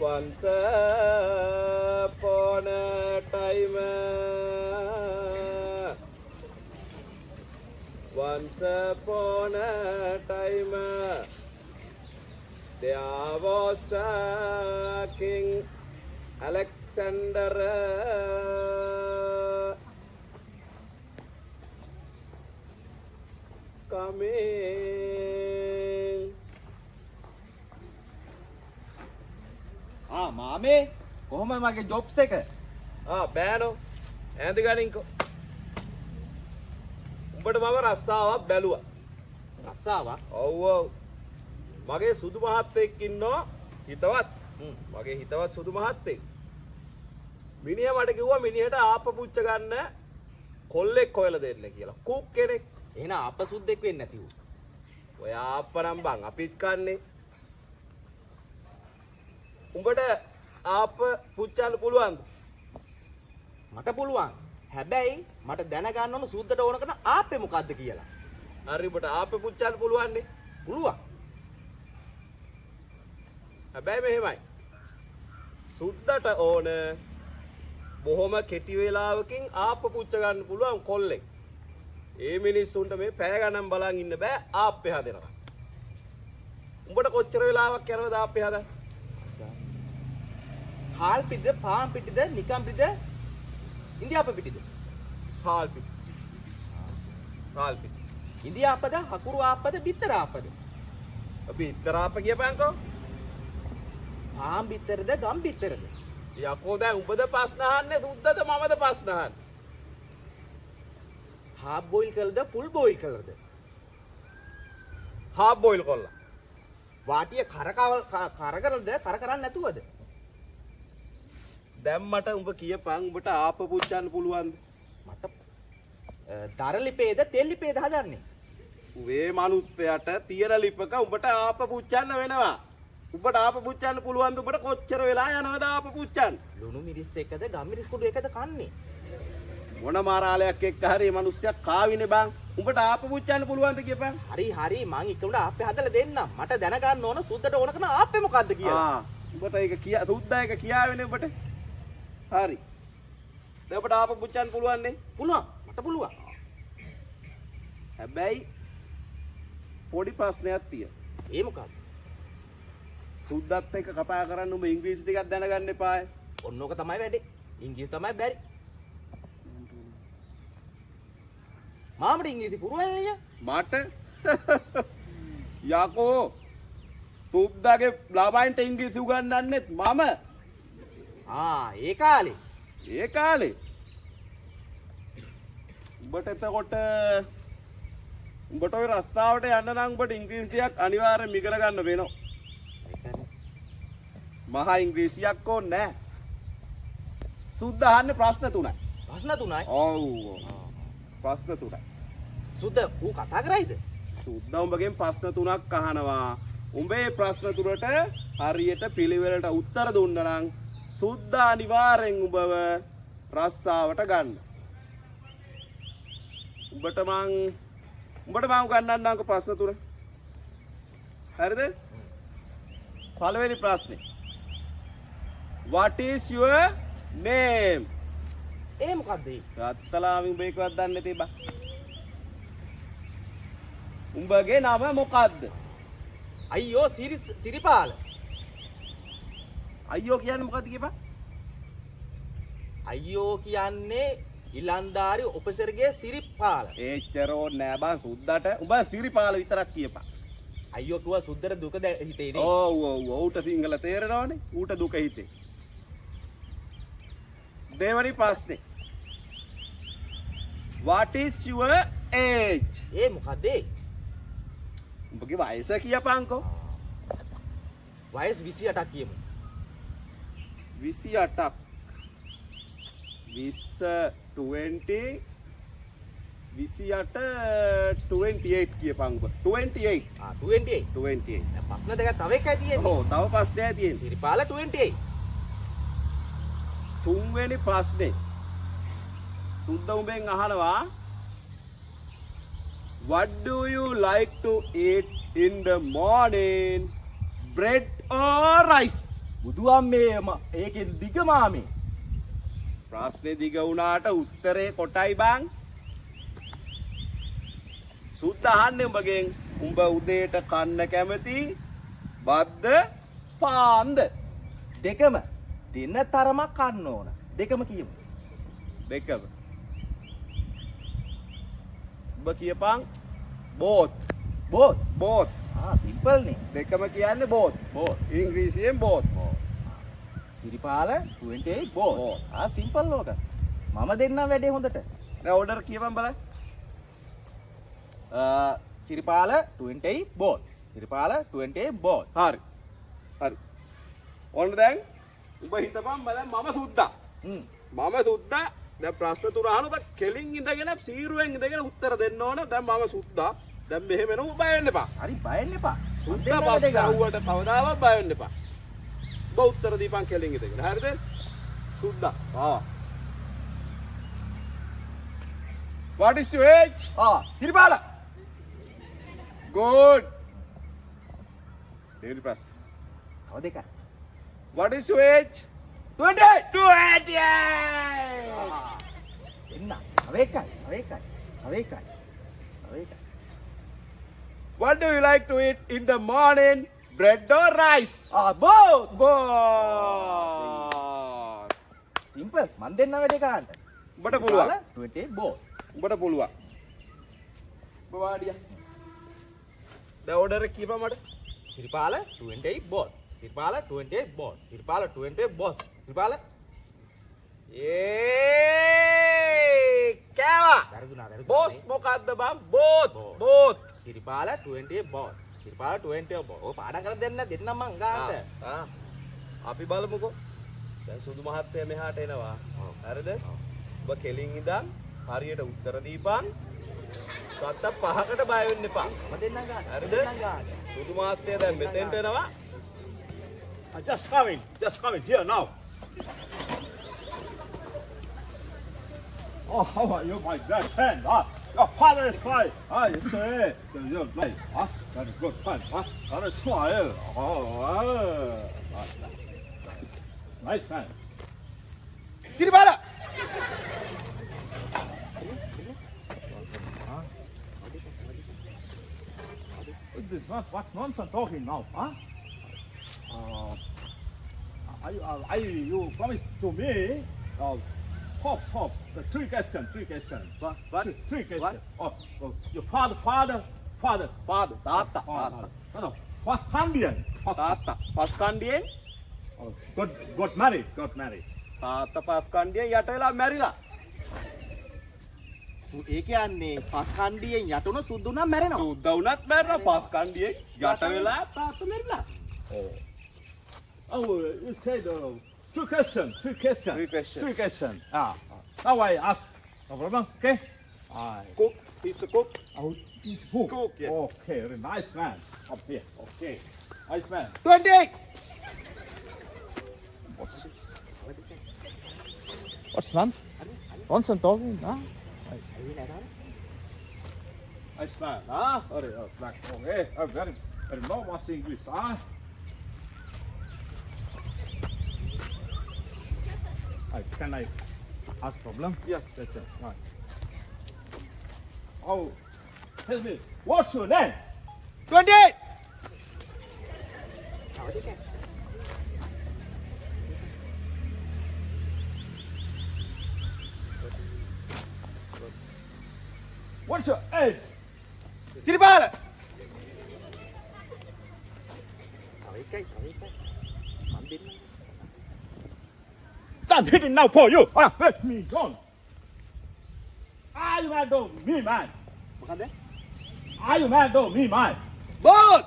once upon a time once upon a time there was a king Alexander coming. මාමේ කොහොමද මගේ Jobs එක? බෑනෝ ඇඳ ගනින්කෝ. උඹට මම රස්සාවක් බැලුවා. රස්සාවක්? ඔව් ඔව්. මගේ සුදු මහත්තයෙක් ඉන්නවා හිතවත්. මගේ හිතවත් සුදු මහත්තයෙක්. මිනිහා මට කිව්වා මිනිහට ආප පුච්ච ගන්න කොල්ලෙක් හොයලා දෙන්න කියලා. කුක් කෙනෙක්. එහෙනම් අප සුද්දෙක් වෙන්නේ නැතිව. ඔය ආප්ප නම් බං අපිත් කන්නේ. උඹට ආප පුච්චන්න පුළුවන්ද? මට පුළුවන්. හැබැයි මට දැනගන්න ඕන සුද්දට ඕන කරන ආප්පේ මොකද්ද කියලා. හරි උඹට ආප පුච්චන්න පුළුවන් නේ? පුළුවන්. හැබැයි මෙහෙමයි. සුද්දට ඕන බොහොම කෙටි වේලාවකින් ආප පුච්ච ගන්න පුළුවන් කොල්ලෙක්. ඒ මිනිස්සුන්ට මේ පැය ගණන් බලන් ඉන්න බෑ ආප්පේ හදනවා. උඹට කොච්චර වෙලාවක් යනවද ආප්පේ හදන්න? හාල් පිටිද, පාන් පිටිද, නිකම් පිටිද, ඉන්දියාප පිටිද? හාල් පිටි. හාල් පිටි. ඉන්දියාපද, හකුරු ආපද, බිත්තර ආපද? අපි ඉතර ආප කියපන්කෝ. පාන් බිත්තරද, ගම් බිත්තරද? යකෝ දැන් උඹද ප්‍රශ්න අහන්නේ සුද්දද මමද ප්‍රශ්න අහන්නේ? හාෆ් බෝයිල් කළද, ෆුල් බෝයිල් කළද? හාෆ් බෝයිල් කොල්ලා. වාටිය කර කරලද, කර කරන්නේ නැතුවද? දැන් මට උඹ කියපන් උඹට ආප පුච්චන්න පුළුවන්ද? මට දරලිපේද, තෙල් ලිපේද හදන්නේ? වේ මනුස්සයට තියෙන ලිපක උඹට ආප පුච්චන්න වෙනවා. උඹට ආප පුච්චන්න පුළුවන්ද? උඹට කොච්චර වෙලා යනවද ආප පුච්චන්න? ලුණු මිරිස් එකද, ගම් මිරිස් කුඩු එකද කන්නේ? මොන මාරාලයක් එක්ක හරි මනුස්සයා කාවිනේ බං. උඹට ආප පුච්චන්න පුළුවන්ද කියපන්? හරි හරි මං ඉක්මනට ආප්පේ හදලා දෙන්නම්. මට දැනගන්න ඕන සුද්දට ඕන කරන ආප්පේ මොකද්ද කියලා. උඹට ඒක සුද්දා එක කියාවෙන්නේ උඹට. හරි. දැන් උඹට ආප පුච්චන්න පුළුවන් නේ? පුළුවන්. මට පුළුවන්. හැබැයි පොඩි ප්‍රශ්නයක් තියෙනවා. ඒ මොකක්ද? සුද්දත් එක්ක කතා කරන්න උඹ ඉංග්‍රීසි ටිකක් දැනගන්න එපායි. ඔන්නෝක තමයි වැඩේ. ඉංග්‍රීසි තමයි බැරි. මාමට ඉංග්‍රීසි පුරුවන්නේ මට යකෝ සුද්දාගේ ළමයින්ට ඉංග්‍රීසි උගන්වන්නෙත් මම. ඒ කාලේ. ඒ කාලේ උඹට එතකොට උඹට ඔය රස්තාවට යන්න නම් උඹට ඉංග්‍රීසියක් අනිවාර්යෙන් ඉගෙන ගන්න වෙනවා. මහා ඉංග්‍රීසියක් ඕනේ නැහැ. සුද්ද අහන්නේ ප්‍රශ්න තුනයි. ප්‍රශ්න තුනයි? ඔව්. ප්‍රශ්න තුනයි. සුද්ද ඌ කතා කරයිද? සුද්ද උඹගෙන් ප්‍රශ්න තුනක් අහනවා. උඹේ ප්‍රශ්න තුනට හරියට පිළිවෙලට උත්තර දුන්න නම් සුද්ද අනිවාර්යෙන් උඹව රස්සාවට ගන්න. උඹට මං උගන්වන්නම්කො ප්‍රශ්න තුන. හරිද? පළවෙනි ප්‍රශ්නේ. What is your name? ඒ මොකද්ද ඒ? රත්තලාමි උඹ ඒකවත් දන්නේ නැති බා. උඹගේ නම මොකද්ද? අයියෝ සිරිපාල. අයියෝ කියන්නේ මොකද්ද කියපන්? අයියෝ කියන්නේ ඉලන්දාරි ඔපසර්ගේ සිරිපාල. ඒච්චරෝ නෑ බං සුද්දට උඹ සිරිපාල විතරක් කියපන්. අයියෝ කිව්වා සුද්දට දුක හිතේ නේ. ඔව් ඌට සිංහල තේරෙනවනේ. ඌට දුක හිතේ. දෙවනි ප්‍රශ්නේ. What is your age? ඒ මොකද ඒ? උඹගේ වයස කියපන්කෝ. වයස 28ක් කියමු. 28ක්. 20 28 කියපන් උඹ. 28. 28. දැන් ප්‍රශ්න දෙකක් තව එකයි තියෙන්නේ. ඔව් තව ප්‍රශ්නයක් තියෙන්නේ. සිරිපාල 28. තුන්වෙනි ප්‍රශ්නේ. සුද්ද උඹෙන් අහනවා What do you like to eat in the morning? Bread or rice? බුදුහාමේ ඒකෙන් දිගමාමේ. ප්‍රශ්නේ දිග වුණාට උත්තරේ කොටයි බං. සුද්ද අහන්නේ උඹගෙන් උඹ උදේට කන්න කැමති බද්ද පාන්ද? දෙකම දෙන තරමක් කන්න ඕන. දෙකම කියමු. දෙකම. උඹ කියපන් බෝත්. බෝත්. බෝත්. සිම්පල් නේ. දෙකම කියන්නේ බෝත්. බෝත්. ඉංග්‍රීසියෙන් බෝත්. සිරිපාල 28 බෝත්. සිම්පල් ලෝක. මම දෙන්නම් වැඩේ හොඳට. දැන් ඕඩර් කියපන් බලන්න. සිරිපාල 28 බෝත්. සිරිපාල 28 බෝත්. හරි. හරි. ඔන්න දැන් උඹ හිතපන් දැන් මම සුද්දා. මම සුද්දා. දැන් ප්‍රශ්න තුන අහන ඔබ කෙලින් ඉඳගෙන සීරුවෙන් ඉඳගෙන උත්තර දෙන්න ඕන. දැන් මම සුද්දා. දැන් මෙහෙම එනවා බය වෙන්න එපා. හරි බය වෙන්න එපා. සුද්දා පස්ස අවුවට කවදාවත් බය වෙන්න එපා. ඔබ උත්තර දීපන් කෙලින් ඉඳගෙන. හරිද? සුද්දා. What is your age? Siripala. Good. දෙවෙනි ප්‍රශ්න. ඔව් දෙකයි. What is your age? 28. 28. එන්න. අවේකයි. අවේකයි. What do you like to eat in the morning? Bread or rice? බෝත්. Both. Simple. මන් දෙන්න වැඩේ කරන්න. උඹට පුළුවන්. 28 බෝත්. උඹට පුළුවන්. ඔබ වාඩියා. දැන් ඕඩර් එක කියපන් මට. සිරිපාල 28 බෝත්. සිරිපාල 28 බෝත්. සිරිපාල 28 බෝත්. සිරිපාල කෑවා. වැරදුනා. බෝස් මොකද්ද බං? බෝත්. සිරිපාල 28 බෝත්. සිරිපාල 28 බෝත්. ඔය පාඩම් කරලා දෙන්නම් මං ගානට. අපි බලමුකෝ. දැන් සුදු මහත්තයා මෙහාට එනවා. හරිද? ඔබ කෙලින් ඉඳන් හරියට උත්තර දීපන්. සත්ත පහකට බය වෙන්න එපා. මම දෙන්නම් ගානට. හරිද? සුදු මහත්තයා දැන් මෙතෙන්ට එනවා. Just coming here now. Oh, how are you, my best friend? Your father is fine. You say you're right. That is good friend. That is smile. Nice man. Siripala. What nonsense talking now, huh? You promised to me. Hops. The three questions. What? Three questions. What? Your father. තාත්තා. No. First Candian. තාත්තා. පස් කණ්ඩියෙන් Got married. තාත්තා පස් කණ්ඩියෙන් යට වෙලා මැරිලා. ඒ කියන්නේ පස් කණ්ඩියෙන් යටුන සුදු නම් මැරෙනවා. සුද්දා වුණත් මැරෙනවා. පස් කණ්ඩියෙන් යට වෙලා තාත්තා මැරිලා. Oh, you said three questions. Three questions. Now I ask. No problem. Okay. Cook. He's a cook. He's cook. Cook, yes. Okay, very nice man. Up here. Okay. Nice man. 28. What's nonsense? Nonsense talking, huh? Nice man, huh? Black. Okay. Very no much English, huh? Can I ask problem? Yeah. Yes, sir. Right. Oh, tell me, what's your name? 28. What's your age? Siripala. අවේකයි. මන් දෙන්න. Done hitting now for you. Let me go. Are you mad or me mad? මොකද? Are you mad or me mad? බෝත්.